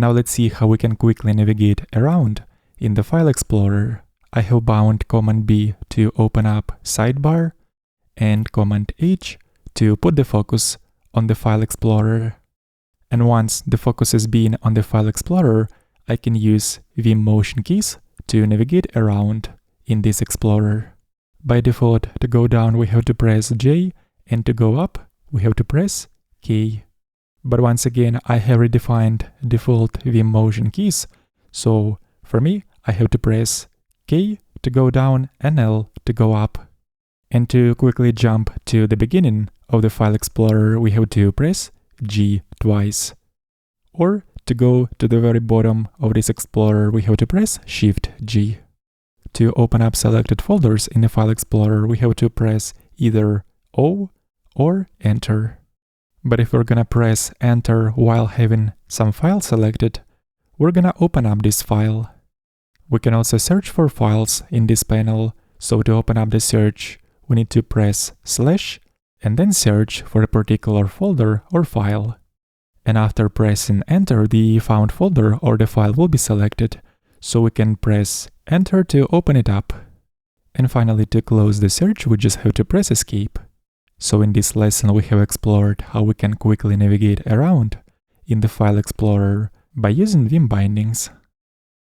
Now let's see how we can quickly navigate around in the File Explorer. I have bound Command B to open up Sidebar and Command H to put the focus on the File Explorer. And once the focus has been on the File Explorer, I can use Vim motion keys to navigate around in this Explorer. By default, to go down we have to press J, and to go up we have to press K. But once again, I have redefined default Vim motion keys, so for me, I have to press K to go down and L to go up. And to quickly jump to the beginning of the File Explorer, we have to press G twice. Or to go to the very bottom of this Explorer, we have to press Shift G. To open up selected folders in the File Explorer, we have to press either O or Enter. But if we're gonna press Enter while having some file selected, we're gonna open up this file. We can also search for files in this panel, so to open up the search, we need to press / and then search for a particular folder or file. And after pressing Enter, the found folder or the file will be selected, so we can press Enter to open it up. And finally, to close the search, we just have to press Escape. So in this lesson, we have explored how we can quickly navigate around in the File Explorer by using Vim bindings.